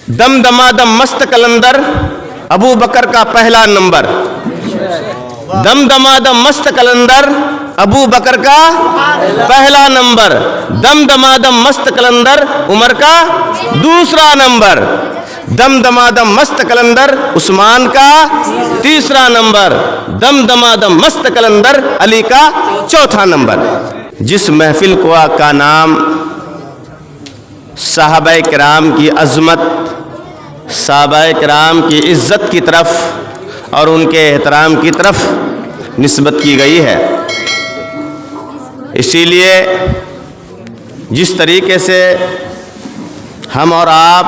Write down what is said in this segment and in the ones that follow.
दमदमा दम मस्त कलंदर अबू बकर का पहला नंबर। दमदमा दम मस्त कलंदर अबू बकर का पहला नंबर। दमदमा दम मस्त कलंदर उमर का दूसरा नंबर। दमदमा दम मस्त कलंदर उस्मान का तीसरा नंबर। दमदमा दम मस्त कलंदर अली का चौथा नंबर। जिस महफिल का नाम सहाबाए किराम की अज़मत, सहाबाए किराम की इज़्ज़त की तरफ और उनके एहतराम की तरफ निस्बत की गई है, इसीलिए जिस तरीके से हम और आप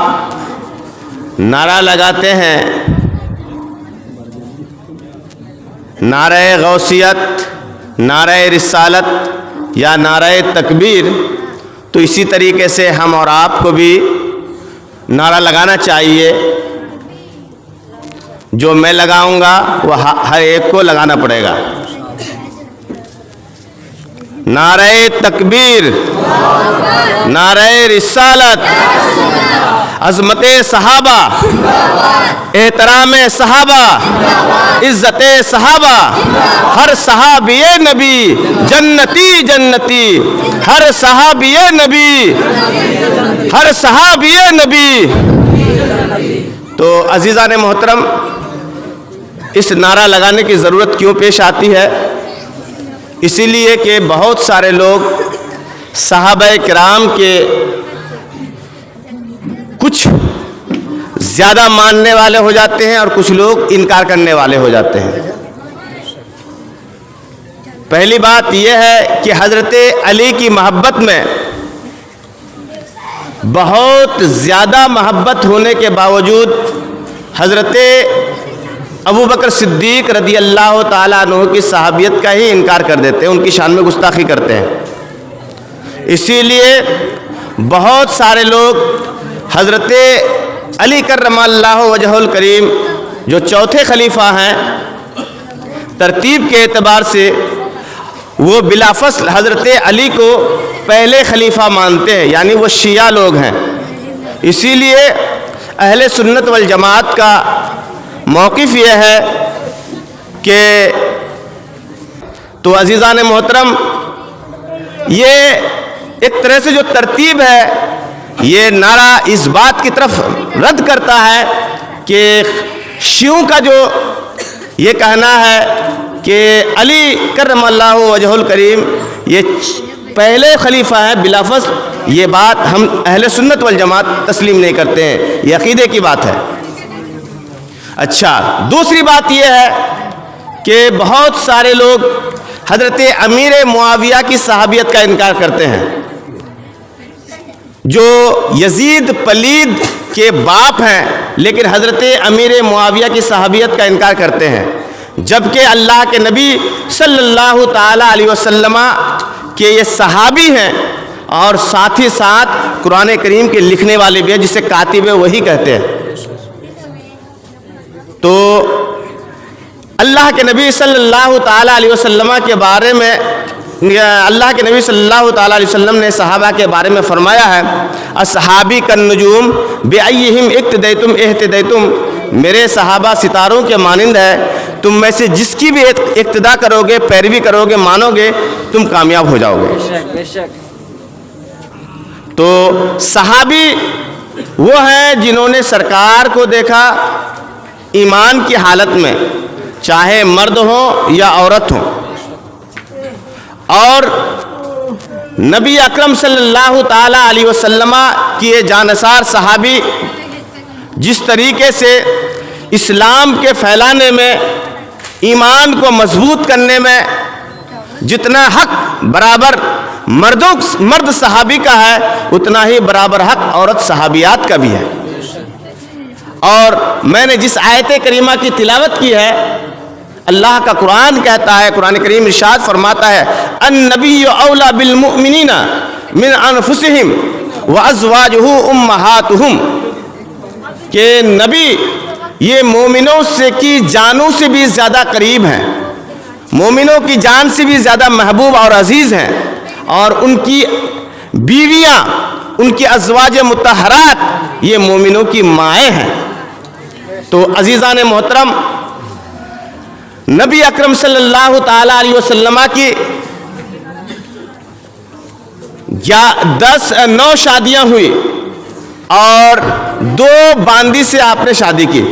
नारा लगाते हैं, नारे गौसियत, नारे रिसालत या नारे तकबीर, तो इसी तरीके से हम और आपको भी नारा लगाना चाहिए। जो मैं लगाऊंगा वो हर एक को लगाना पड़ेगा। नारे तकबीर, नारे रिसालत, अज़मते सहाबा, एहतराम सहाबा, इज़्ज़त सहाबा, हर सहाबिये नबी जन्नती जन्नती, हर सहाबिये नबी, हर सहाबिये नबी। तो अज़ीज़ान मोहतरम, इस नारा लगाने की ज़रूरत क्यों पेश आती है? इसीलिए कि बहुत सारे लोग सहाबाए किराम के कुछ ज़्यादा मानने वाले हो जाते हैं और कुछ लोग इनकार करने वाले हो जाते हैं। पहली बात यह है कि हज़रत अली की मोहब्बत में बहुत ज़्यादा मोहब्बत होने के बावजूद हज़रत अबू बकर सिद्दीक़ रदी अल्लाह ताला अन्हु की सहाबियत का ही इनकार कर देते हैं, उनकी शान में गुस्ताखी करते हैं। इसीलिए बहुत सारे लोग हज़रत अली कर्रमल्लाहु वजहुल करीम जो चौथे खलीफा हैं, तरतीब के एतबार से वो बिलाफस्ल हज़रत अली को पहले खलीफा मानते हैं, यानी वो शिया लोग हैं। इसीलिए अहले सुन्नत वल जमात का मौक़िफ़ यह है कि तो अज़ीज़ान मोहतरम, ये एक तरह से जो तरतीब है, ये नारा इस बात की तरफ रद्द करता है कि शियों का जो ये कहना है कि अली कर्रमल्लाहु वजहुल करीम ये पहले खलीफा है बिलाफस्ल, ये बात हम अहले सुन्नत वल जमात तस्लीम नहीं करते हैं, ये अक़ीदे की बात है। अच्छा, दूसरी बात यह है कि बहुत सारे लोग हज़रत अमीर मुआविया की सहाबियत का इनकार करते हैं, जो यजीद पलीद के बाप हैं, लेकिन हज़रत अमीर मुआविया की सहाबियत का इनकार करते हैं, जबकि अल्लाह के नबी सल्लल्लाहु ताला अलैहि वसल्लम के ये सहाबी हैं और साथ ही साथ कुरान करीम के लिखने वाले भी हैं, जिसे कातिब वही कहते हैं। तो अल्लाह के नबी सल्लल्लाहु ताला अलैहि वसल्लम के बारे में अल्लाह के नबी सल्लल्लाहु ताला अलैहि वसल्लम ने सहाबा के बारे में फरमाया है, अस्हाबी कन्नुजूम बिअय्यिहिम इक्तदैतुम इह्तदैतुम, मेरे सहाबा सितारों के मानिंद है, तुम में से जिसकी भी इक्तदा करोगे, पैरवी करोगे, मानोगे, तुम कामयाब हो जाओगे। तो सहाबी वो हैं जिन्होंने सरकार को देखा ईमान की हालत में, चाहे मर्द हो या औरत हो, और नबी अकरम सल्लल्लाहु ताला अलैहि वसल्लम की ये जानसार सहाबी जिस तरीके से इस्लाम के फैलाने में, ईमान को मजबूत करने में जितना हक बराबर मर्द सहाबी का है, उतना ही बराबर हक औरत सहाबियात का भी है। और मैंने जिस आयत करीमा की तिलावत की है, अल्लाह का कुरान कहता है, कुरान करीम इरशाद फरमाता है, अन्नबिय्यु औला बिल मुमिनीना मिन अनफुसिहिम व अज़वाजुहु उम्महातुहुम, कि नबी ये मोमिनों से की जानों से भी ज़्यादा करीब हैं, मोमिनों की जान से भी ज़्यादा महबूब और अजीज़ हैं, और उनकी बीवियाँ ان کی ازواج مطہرات یہ مومنوں کی مائیں ہیں۔ تو عزیزان محترم، نبی اکرم صلی اللہ تعالی علیہ وسلم کی 9 شادیاں ہوئی اور 2 باندی سے آپ نے شادی کی،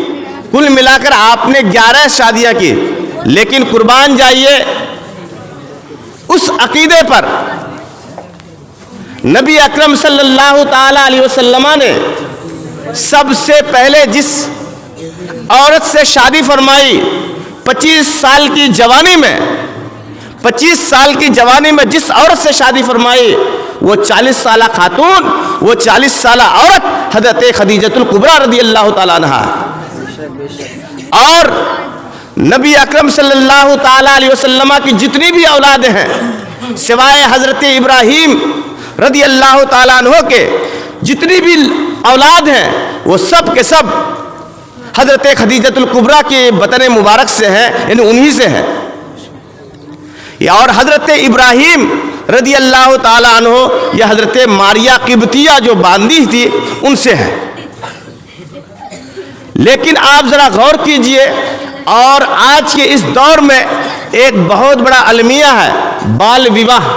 کل ملا کر آپ نے 11 شادیاں کی۔ لیکن قربان جائیے اس عقیدے پر نبی اکرم صلی اللہ تعالی علیہ وسلم نے سب سے پہلے جس عورت سے شادی فرمائی 25 سال کی جوانی میں، 25 سال کی جوانی میں جس عورت سے شادی فرمائی وہ 40 سالہ خاتون، وہ 40 سالہ عورت حضرت خدیجۃ الکبریٰ رضی اللہ تعالیٰ عنہا۔ اور نبی اکرم صلی اللہ تعالی علیہ وسلم کی جتنی بھی اولادیں ہیں سوائے حضرت ابراہیم رضی اللہ تعالیٰ عنہ کے، جتنی بھی اولاد ہیں وہ سب کے سب حضرت خدیجۃ الکبریٰ کے بطن مبارک سے ہیں، یعنی انہی سے ہیں۔ اور حضرت ابراہیم رضی اللہ تعالیٰ عنہ یہ حضرت ماریہ قبطیہ جو باندی تھی ان سے ہے۔ لیکن آپ ذرا غور کیجئے، اور آج کے اس دور میں ایک بہت بڑا المیہ ہے بال وواہ،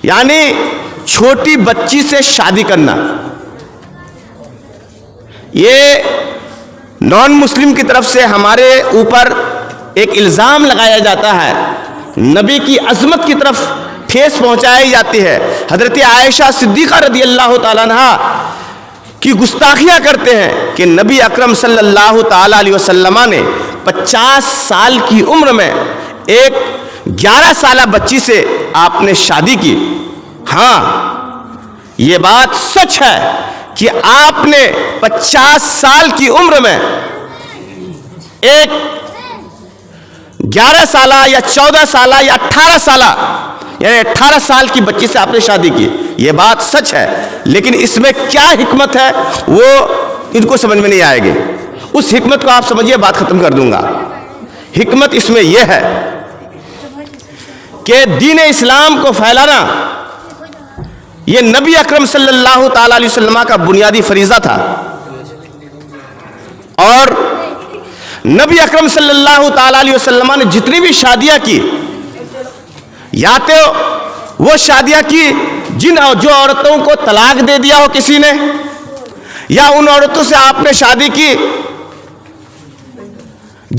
یعنی چھوٹی بچی سے شادی کرنا۔ یہ نان مسلم کی طرف سے ہمارے اوپر ایک الزام لگایا جاتا ہے، نبی کی عظمت کی طرف ٹھیس پہنچائی جاتی ہے۔ حضرت عائشہ صدیقہ رضی اللہ تعالیٰ عنہا کی گستاخیاں کرتے ہیں کہ نبی اکرم صلی اللہ تعالیٰ علیہ وسلم نے 50 سال کی عمر میں ایک 11 سالہ بچی سے آپ نے شادی کی۔ ہاں یہ بات سچ ہے کہ آپ نے 50 سال کی عمر میں ایک 11 سالہ یا 14 سالہ یا 18 سالہ یعنی 18 سال کی بچی سے آپ نے شادی کی، یہ بات سچ ہے۔ لیکن اس میں کیا حکمت ہے وہ ان کو سمجھ میں نہیں آئے گی۔ اس حکمت کو آپ سمجھیے، بات ختم کر دوں گا۔ حکمت اس میں یہ ہے کہ دین اسلام کو پھیلانا یہ نبی اکرم صلی اللہ تعالی علیہ وسلم کا بنیادی فریضہ تھا، اور نبی اکرم صلی اللہ تعالی علیہ وسلم نے جتنی بھی شادیاں کی، یا تو وہ شادیاں کی جو عورتوں کو طلاق دے دیا ہو کسی نے، یا ان عورتوں سے آپ نے شادی کی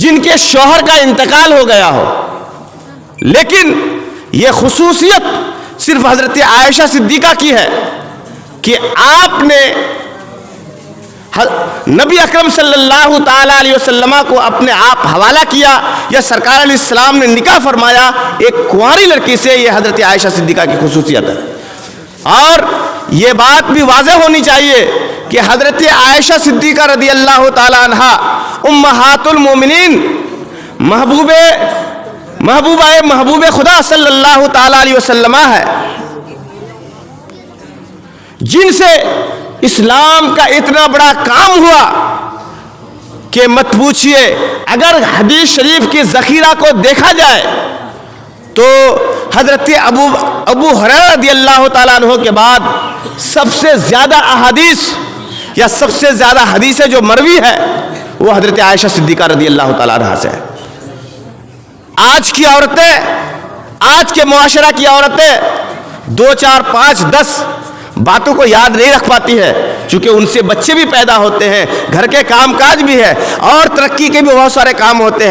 جن کے شوہر کا انتقال ہو گیا ہو۔ لیکن یہ خصوصیت صرف حضرت عائشہ صدیقہ کی ہے کہ آپ نے نبی اکرم صلی اللہ تعالی علیہ وسلم کو اپنے آپ حوالہ کیا، یا سرکار علیہ السلام نے نکاح فرمایا ایک کنواری لڑکی سے۔ یہ حضرت عائشہ صدیقہ کی خصوصیت ہے۔ اور یہ بات بھی واضح ہونی چاہیے کہ حضرت عائشہ صدیقہ رضی اللہ تعالی عنہا امہات المومنین محبوب خدا صلی اللہ تعالی علیہ وسلم ہے، جن سے اسلام کا اتنا بڑا کام ہوا کہ مت پوچھئے۔ اگر حدیث شریف کی ذخیرہ کو دیکھا جائے تو حضرت ابو ہریرہ رضی اللہ تعالیٰ عنہ کے بعد سب سے زیادہ احادیث یا سب سے زیادہ حدیثیں جو مروی ہے وہ حضرت عائشہ صدیقہ رضی اللہ تعالیٰ عنہ سے ہے۔ آج کی عورتیں، آج کے معاشرہ کی عورتیں 2 4 5 10 باتوں کو یاد نہیں رکھ پاتی ہے، چونکہ ان سے بچے بھی پیدا ہوتے ہیں، گھر کے کام کاج بھی ہے، اور ترقی کے بھی بہت سارے کام ہوتے ہیں۔